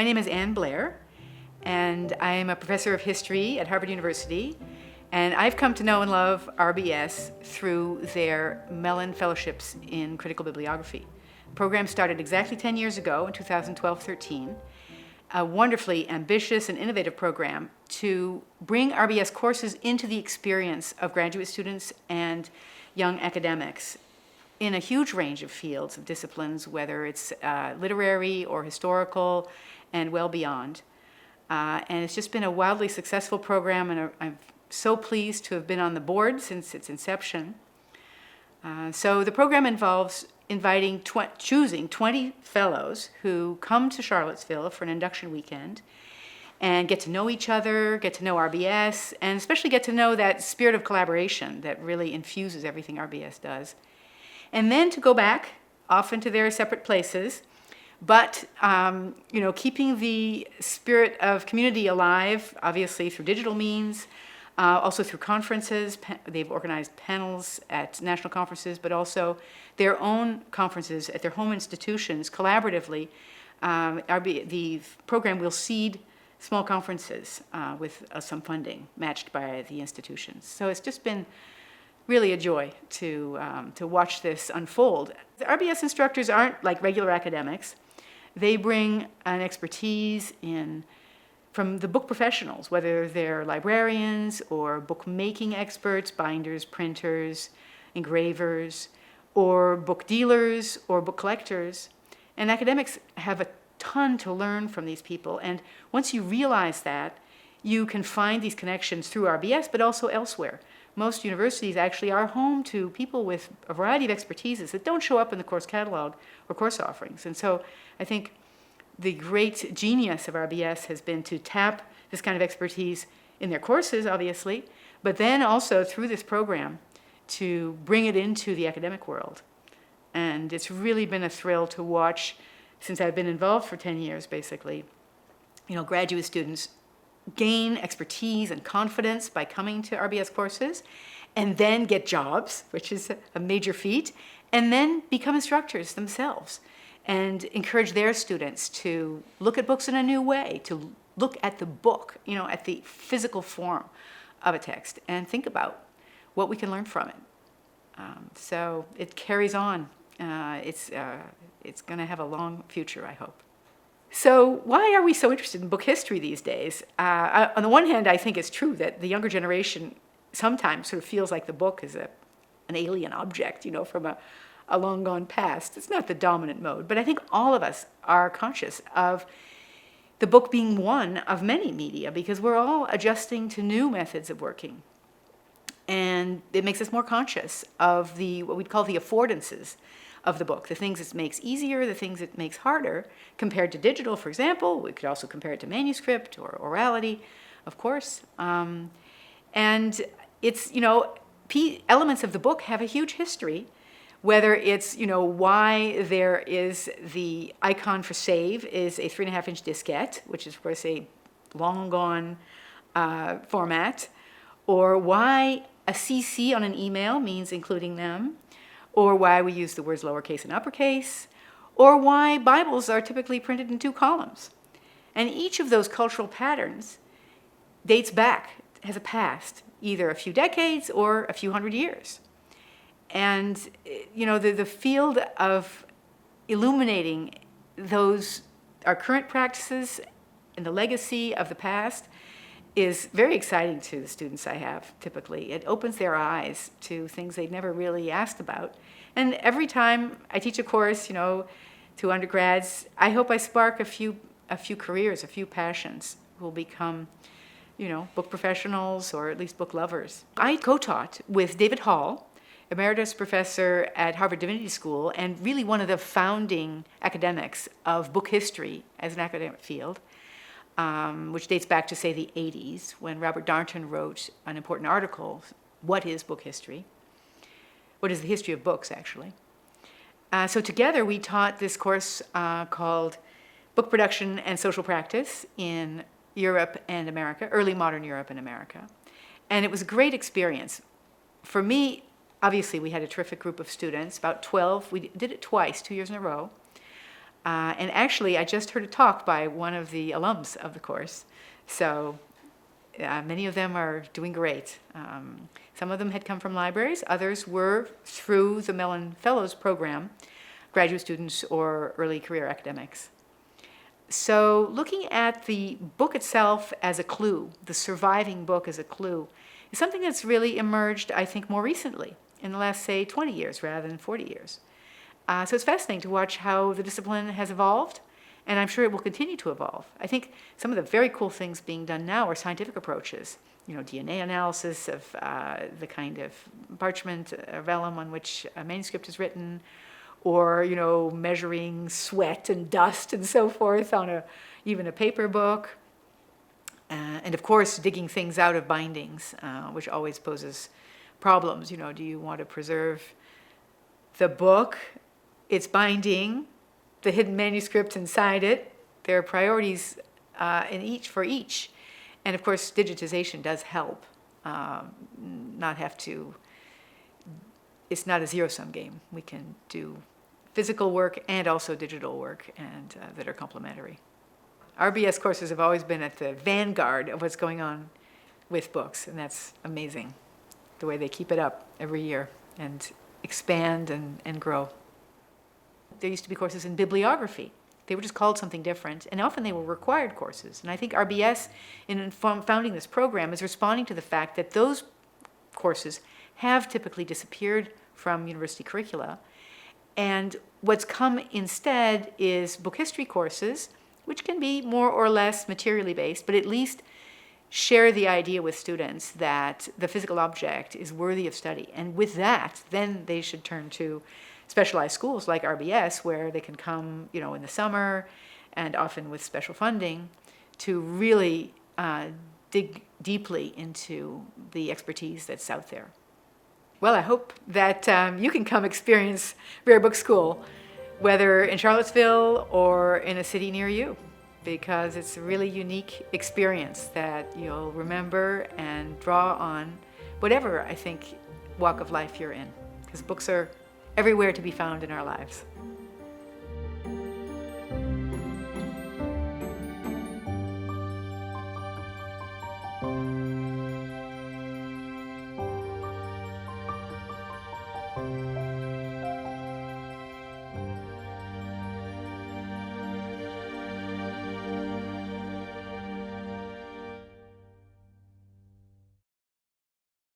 My name is Ann Blair, and I am a professor of history at Harvard University. And I've come to know and love RBS through their Mellon Fellowships in Critical Bibliography. The program started exactly 10 years ago in 2012-13, a wonderfully ambitious and innovative program to bring RBS courses into the experience of graduate students and young academics in a huge range of fields, of disciplines, whether it's literary or historical and well beyond. And it's just been a wildly successful program, and I'm so pleased to have been on the board since its inception. So the program involves choosing 20 fellows who come to Charlottesville for an induction weekend and get to know each other, get to know RBS, and especially get to know that spirit of collaboration that really infuses everything RBS does. And then to go back, often to their separate places, but keeping the spirit of community alive, obviously through digital means, also through conferences. They've organized panels at national conferences, but also their own conferences at their home institutions collaboratively. The program will seed small conferences with some funding matched by the institutions. So it's just been really a joy to watch this unfold. The RBS instructors aren't like regular academics. They bring an expertise from the book professionals, whether they're librarians or bookmaking experts, binders, printers, engravers, or book dealers or book collectors. And academics have a ton to learn from these people. And once you realize that, you can find these connections through RBS, but also elsewhere. Most universities actually are home to people with a variety of expertises that don't show up in the course catalog or course offerings. And so I think the great genius of RBS has been to tap this kind of expertise in their courses, obviously, but then also through this program to bring it into the academic world. And it's really been a thrill to watch, since I've been involved for 10 years, basically, graduate students gain expertise and confidence by coming to RBS courses, and then get jobs, which is a major feat, and then become instructors themselves and encourage their students to look at books in a new way, to look at the book, at the physical form of a text, and think about what we can learn from it. So it carries on. It's going to have a long future, I hope. So why are we so interested in book history these days? On the one hand, I think it's true that the younger generation sometimes sort of feels like the book is an alien object, from a long gone past. It's not the dominant mode, but I think all of us are conscious of the book being one of many media, because we're all adjusting to new methods of working. And it makes us more conscious of what we'd call the affordances of the book, the things it makes easier, the things it makes harder, compared to digital, for example. We could also compare it to manuscript or orality, of course. And it's, elements of the book have a huge history, whether it's, why there is the icon for save is a 3.5-inch diskette, which is, of course, a long gone format, or why a CC on an email means including them, or why we use the words lowercase and uppercase, or why Bibles are typically printed in 2 columns. And each of those cultural patterns dates back, has a past, either a few decades or a few hundred years. And, the field of illuminating our current practices and the legacy of the past is very exciting to the students I have, typically. It opens their eyes to things they'd never really asked about. And every time I teach a course, to undergrads, I hope I spark a few careers, a few passions who will become, book professionals or at least book lovers. I co-taught with David Hall, emeritus professor at Harvard Divinity School, and really one of the founding academics of book history as an academic field. Which dates back to, say, the 80s, when Robert Darnton wrote an important article, What is Book History? What is the history of books, actually? So together we taught this course called Book Production and Social Practice in Europe and America, early modern Europe and America. And it was a great experience. For me, obviously, we had a terrific group of students, about 12. We did it twice, 2 years in a row. And actually, I just heard a talk by one of the alums of the course. So many of them are doing great. Some of them had come from libraries. Others were through the Mellon Fellows program, graduate students or early career academics. So looking at the book itself as a clue, the surviving book as a clue, is something that's really emerged, I think, more recently, in the last, say, 20 years rather than 40 years. So it's fascinating to watch how the discipline has evolved, and I'm sure it will continue to evolve. I think some of the very cool things being done now are scientific approaches, DNA analysis of the kind of parchment, vellum on which a manuscript is written, or measuring sweat and dust and so forth on even a paper book. And of course, digging things out of bindings, which always poses problems. Do you want to preserve the book, its binding, the hidden manuscript inside it? There are priorities for each. And of course, digitization does help. It's not a zero-sum game. We can do physical work and also digital work, and that are complementary. RBS courses have always been at the vanguard of what's going on with books, and that's amazing, the way they keep it up every year and expand and grow. There used to be courses in bibliography. They were just called something different, and often they were required courses. And I think RBS, in founding this program, is responding to the fact that those courses have typically disappeared from university curricula. And what's come instead is book history courses, which can be more or less materially based, but at least share the idea with students that the physical object is worthy of study. And with that, then they should turn to specialized schools like RBS, where they can come, in the summer and often with special funding to really dig deeply into the expertise that's out there. Well, I hope that you can come experience Rare Book School, whether in Charlottesville or in a city near you, because it's a really unique experience that you'll remember and draw on, whatever, I think, walk of life you're in, because books are everywhere to be found in our lives.